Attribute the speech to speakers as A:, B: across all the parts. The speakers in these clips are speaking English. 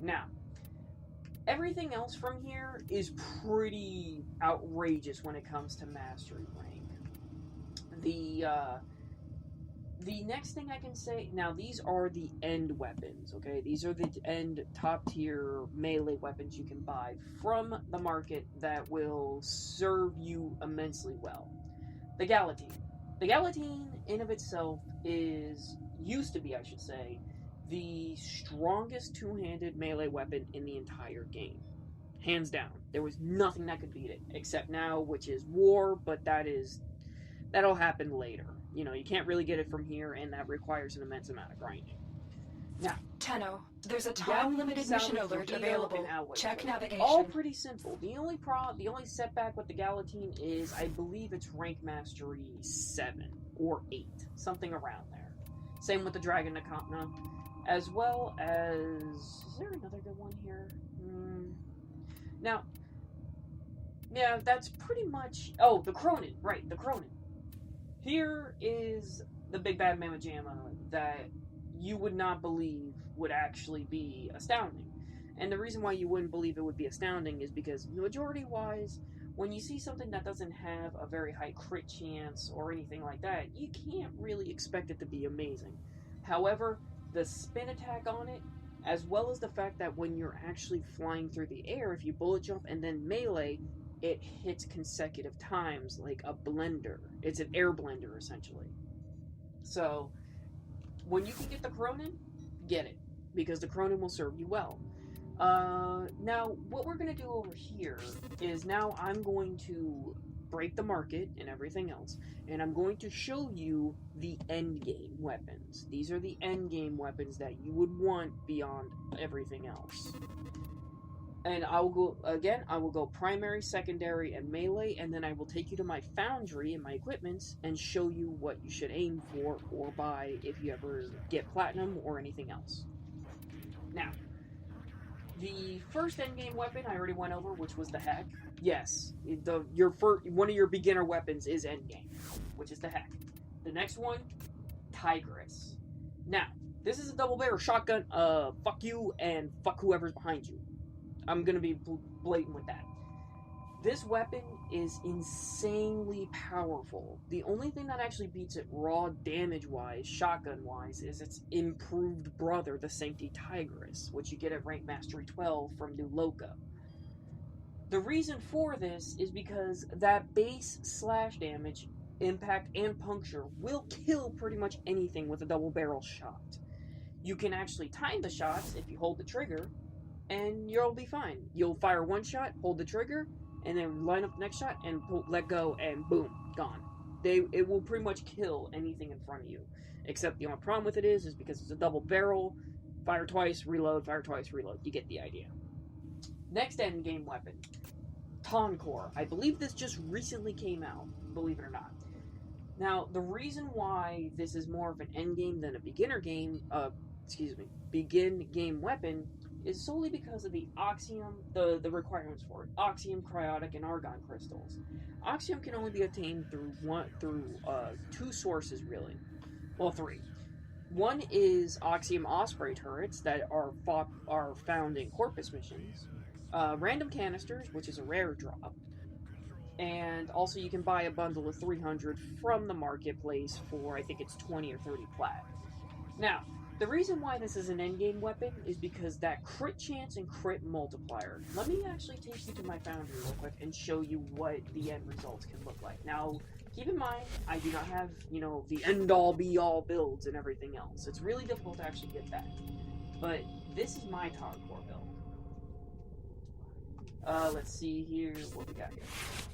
A: Now, everything else from here is pretty outrageous when it comes to mastery rank. The next thing I can say, now these are the end weapons, okay? These are the end top tier melee weapons you can buy from the market that will serve you immensely well. The Galantine. The Galantine in of itself used to be, I should say, the strongest two-handed melee weapon in the entire game. Hands down. There was nothing that could beat it, except now, which is war, but that'll happen later. You know, you can't really get it from here, and that requires an immense amount of grinding. Now,
B: Tenno, there's a time-limited mission alert available. Check navigation.
A: All pretty simple. The only setback with the Galantine is, I believe it's rank mastery 7 or 8, something around there. Same with the Dragon Nakatna, as well as... Is there another good one here? Now, yeah, that's pretty much... Oh, the Chroman, right, the Chroman. Here is the big bad mamma jamma that you would not believe would actually be astounding. And the reason why you wouldn't believe it would be astounding is because, majority-wise, when you see something that doesn't have a very high crit chance or anything like that, you can't really expect it to be amazing. However, the spin attack on it, as well as the fact that when you're actually flying through the air, if you bullet jump and then melee, it hits consecutive times like a blender. It's an air blender, essentially. So, when you can get the Chroman, get it, because the Chroman will serve you well. Now, what we're going to do over here is now I'm going to break the market and everything else, and I'm going to show you the endgame weapons. These are the endgame weapons that you would want beyond everything else. And I will go primary, secondary, and melee, and then I will take you to my foundry and my equipments and show you what you should aim for or buy if you ever get platinum or anything else. Now, the first endgame weapon I already went over, which was the Heck. Yes, one of your beginner weapons is endgame, which is the Heck. The next one, Tygris. Now, this is a double barrel shotgun. Fuck you and fuck whoever's behind you. I'm going to be blatant with that. This weapon is insanely powerful. The only thing that actually beats it raw damage-wise, shotgun-wise, is its improved brother, the Sancti Tygris, which you get at rank mastery 12 from New Loka. The reason for this is because that base slash damage, impact, and puncture will kill pretty much anything with a double barrel shot. You can actually time the shots if you hold the trigger, and you'll be fine. You'll fire one shot, hold the trigger, and then line up the next shot, and let go, and boom, gone. It will pretty much kill anything in front of you. Except the only problem with it is because it's a double barrel, fire twice, reload, fire twice, reload. You get the idea. Next endgame weapon, Tonk. I believe this just recently came out, believe it or not. Now, the reason why this is more of an endgame than a begin game weapon is solely because of the Oxium, the requirements for it. Oxium, Cryotic, and Argon crystals. Oxium can only be obtained through two sources, really. Well, three. One is Oxium Osprey turrets that are found in Corpus missions. Random canisters, which is a rare drop. And also you can buy a bundle of 300 from the marketplace for, I think it's 20 or 30 plat. Now, the reason why this is an endgame weapon is because that crit chance and crit multiplier. Let me actually take you to my foundry real quick and show you what the end results can look like. Now, keep in mind, I do not have, the end-all, be-all builds and everything else. It's really difficult to actually get that. But this is my Tonk build. Let's see here, what we got here.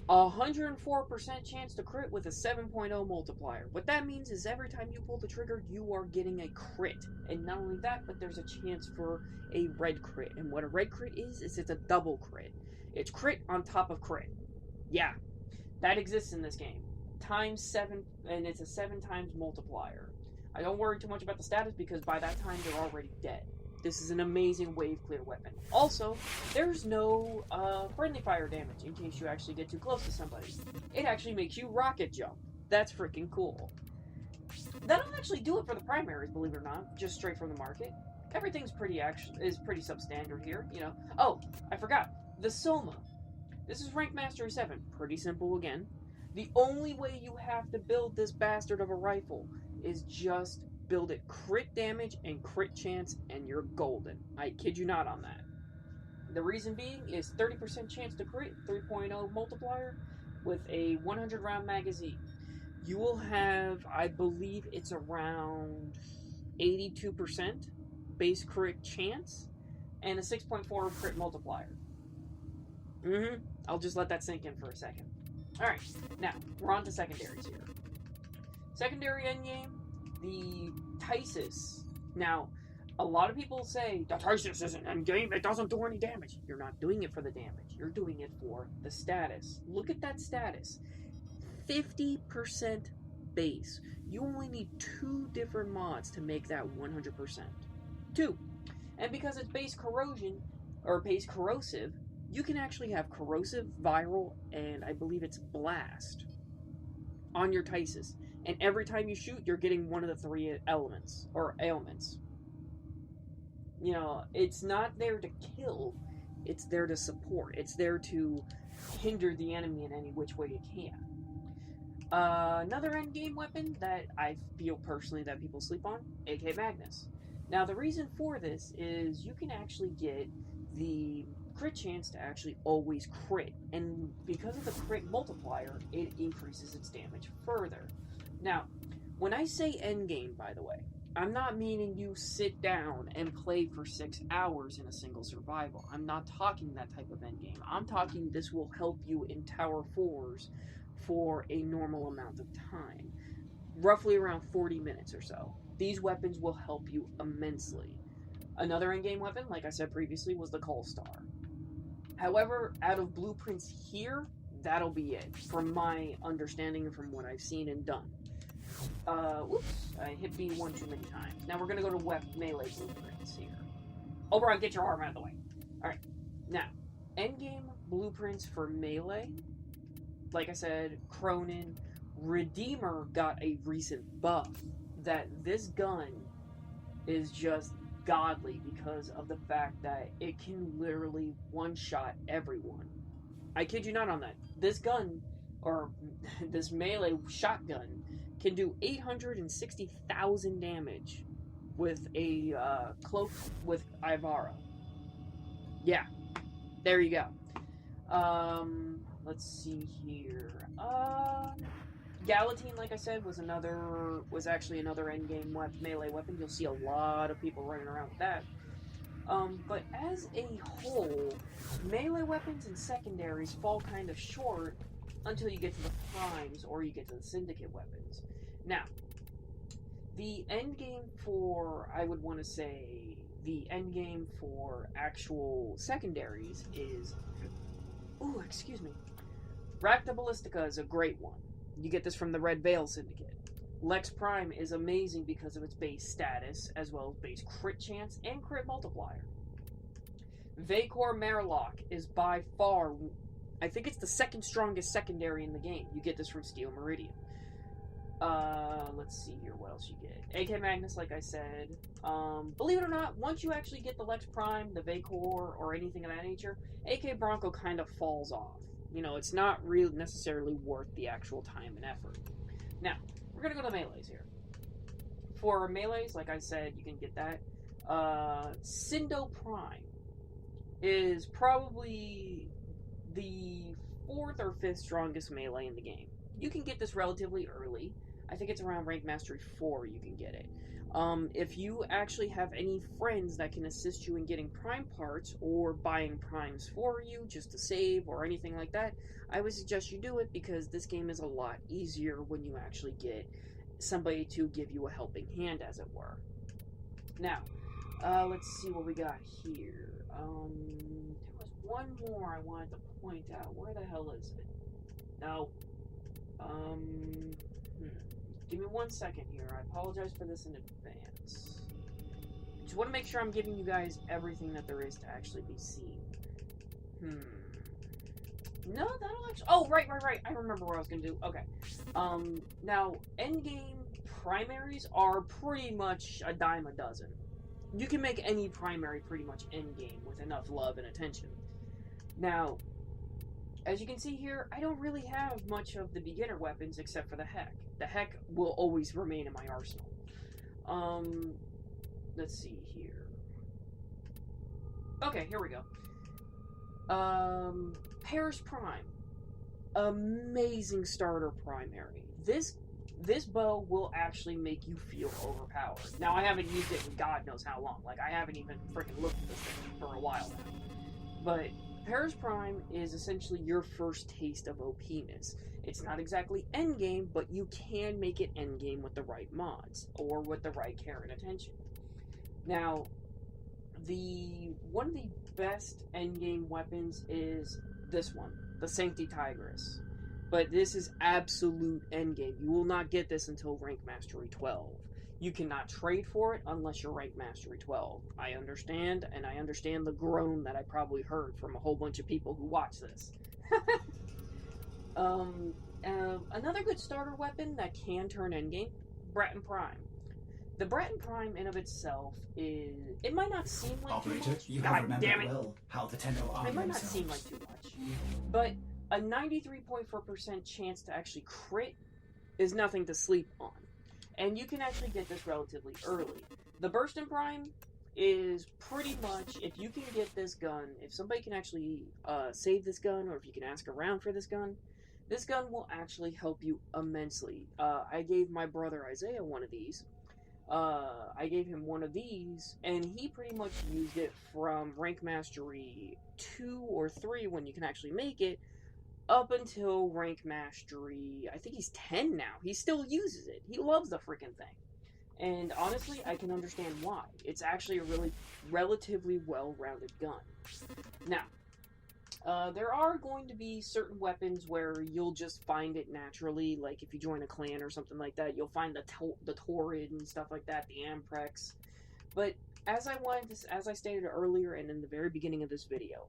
A: 104% chance to crit with a 7.0 multiplier. What that means is every time you pull the trigger, you are getting a crit. And not only that, but there's a chance for a red crit. And what a red crit is it's a double crit. It's crit on top of crit. Yeah, that exists in this game. Times 7, and it's a 7 times multiplier. I don't worry too much about the status because by that time they're already dead. This is an amazing wave clear weapon. Also, there's no friendly fire damage in case you actually get too close to somebody. It actually makes you rocket jump. That's freaking cool. That'll actually do it for the primaries, believe it or not, just straight from the market. everything's pretty substandard here, you know. Oh, I forgot. The Soma. This is Rank Mastery 7. Pretty simple again. The only way you have to build this bastard of a rifle is just build it crit damage and crit chance, and you're golden. I kid you not on that. The reason being is 30% chance to crit, 3.0 multiplier, with a 100 round magazine. You will have, I believe it's around 82% base crit chance, and a 6.4 crit multiplier. I'll just let that sink in for a second. Alright, now, we're on to secondaries here. Secondary endgame, the Tygris. Now, a lot of people say, the Tygris isn't endgame, it doesn't do any damage. You're not doing it for the damage, you're doing it for the status. Look at that status. 50% base. You only need 2 different mods to make that 100%. 2. And because it's base corrosion, or base corrosive, you can actually have corrosive, viral, and I believe it's blast on your Tygris. And every time you shoot, you're getting one of the 3 elements, or ailments. You know, it's not there to kill, it's there to support. It's there to hinder the enemy in any which way it can. Another endgame weapon that I feel personally that people sleep on, AK Magnus. Now, the reason for this is you can actually get the crit chance to actually always crit, and because of the crit multiplier, it increases its damage further. Now, when I say endgame, by the way, I'm not meaning you sit down and play for 6 hours in a single survival. I'm not talking that type of endgame. I'm talking this will help you in Tower 4s for a normal amount of time. Roughly around 40 minutes or so. These weapons will help you immensely. Another endgame weapon, like I said previously, was the Coal Star. However, out of blueprints here, that'll be it, from my understanding and from what I've seen and done. Whoops, I hit B one too many times. Now we're gonna go to melee blueprints here. Oberon, get your arm out of the way. Alright, now, endgame blueprints for melee. Like I said, Chroman, Redeemer got a recent buff that this gun is just godly because of the fact that it can literally one-shot everyone. I kid you not on that. This gun, or this melee shotgun, can do 860,000 damage with a cloak with Ittarra. Yeah, there you go. Let's see here. Galantine, like I said, was actually another endgame melee weapon. You'll see a lot of people running around with that. But as a whole, melee weapons and secondaries fall kind of short until you get to the primes or you get to the syndicate weapons. Now, the endgame for, I would want to say, the endgame for actual secondaries is, ooh, excuse me, Fractal Ballistic Ax is a great one. You get this from the Red Veil Syndicate. Lex Prime is amazing because of its base status, as well as base crit chance and crit multiplier. Vacor Marlock is by far, I think it's the second strongest secondary in the game. You get this from Steel Meridian. Let's see here, what else you get. AK Magnus, like I said. Believe it or not, once you actually get the Lex Prime, the Vacor, or anything of that nature, AK Bronco kind of falls off. You know, it's not really necessarily worth the actual time and effort. Now, we're going to go to melees here. For melees, like I said, you can get that. Syndo Prime is probably the 4th or 5th strongest melee in the game. You can get this relatively early. I think it's around Rank Mastery 4 you can get it. If you actually have any friends that can assist you in getting prime parts or buying primes for you just to save or anything like that, I would suggest you do it because this game is a lot easier when you actually get somebody to give you a helping hand, as it were. Now, let's see what we got here. There was one more I wanted to point out. Where the hell is it? No. Give me 1 second here. I apologize for this in advance. Just want to make sure I'm giving you guys everything that there is to actually be seen. No, that'll actually... Oh, right. I remember what I was going to do. Okay. Now, endgame primaries are pretty much a dime a dozen. you can make any primary pretty much endgame with enough love and attention. Now, as you can see here, I don't really have much of the beginner weapons except for the heck. The heck will always remain in my arsenal. Let's see here. Okay, here we go. Parrish Prime. Amazing starter primary. This bow will actually make you feel overpowered. Now, I haven't used it in God knows how long. Like, I haven't even freaking looked at this thing for a while now. But Parrish Prime is essentially your first taste of OPness. It's not exactly endgame, but you can make it endgame with the right mods, or with the right care and attention. Now, one of the best endgame weapons is this one, the Sancti Tygris. But this is absolute endgame. You will not get this until Rank Mastery 12. You cannot trade for it unless you're Rank Mastery 12. I understand, and I understand the groan that I probably heard from a whole bunch of people who watch this. Another good starter weapon that can turn endgame, Burstyn Prime. The Burstyn Prime in of itself is... It might not seem like
C: Operator,
A: too much.
C: you
A: God
C: have remembered
A: damn it.
C: well how the Tenno arm
A: It might not
C: themselves.
A: seem like too much. But a 93.4% chance to actually crit is nothing to sleep on. And you can actually get this relatively early. The Burstyn Prime is pretty much, if you can get this gun, if somebody can actually save this gun, or if you can ask around for this gun will actually help you immensely. I gave my brother Isaiah one of these. I gave him one of these, and he pretty much used it from Rank Mastery 2 or 3, when you can actually make it, up until Rank Mastery, I think he's 10 now. He still uses it. He loves the freaking thing. And honestly, I can understand why. It's actually a really relatively well-rounded gun. Now, there are going to be certain weapons where you'll just find it naturally, like if you join a clan or something like that, you'll find the Torrid and stuff like that, the Amprex. But as I stated earlier and in the very beginning of this video,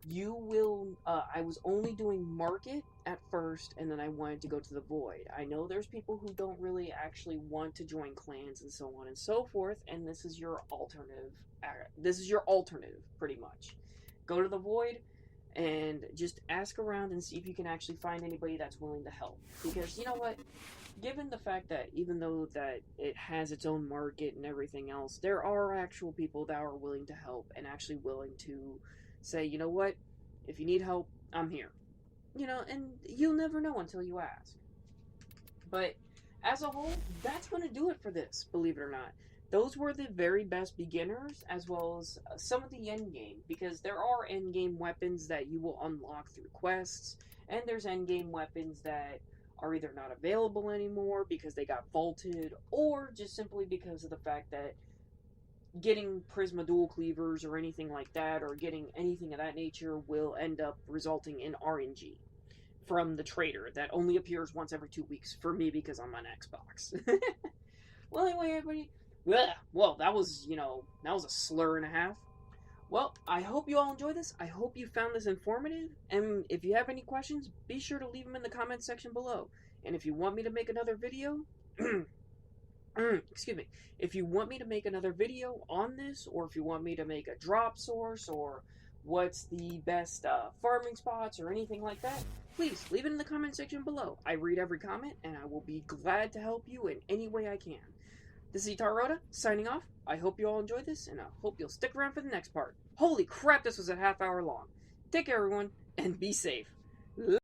A: you will, I was only doing Market at first, and then I wanted to go to the Void. I know there's people who don't really actually want to join clans and so on and so forth, and this is your alternative. This is your alternative, pretty much. Go to the Void, and just ask around and see if you can actually find anybody that's willing to help. Because, you know what? Given the fact that even though that it has its own market and everything else, there are actual people that are willing to help and actually willing to say, you know what? If you need help, I'm here. You know, and you'll never know until you ask. But as a whole, that's going to do it for this, believe it or not. Those were the very best beginners, as well as some of the endgame, because there are endgame weapons that you will unlock through quests, and there's endgame weapons that are either not available anymore because they got vaulted, or just simply because of the fact that getting Prisma dual cleavers or anything like that, or getting anything of that nature, will end up resulting in RNG from the trader that only appears once every 2 weeks for me because I'm on Xbox. Well, anyway, everybody. Well, that was, that was a slur and a half. Well, I hope you all enjoyed this. I hope you found this informative. And if you have any questions, be sure to leave them in the comments section below. And if you want me to make another video, excuse me, if you want me to make another video on this, or if you want me to make a drop source, or what's the best farming spots, or anything like that, please leave it in the comment section below. I read every comment, and I will be glad to help you in any way I can. This is Ittarra, signing off. I hope you all enjoyed this, and I hope you'll stick around for the next part. Holy crap, this was a half hour long. Take care, everyone, and be safe.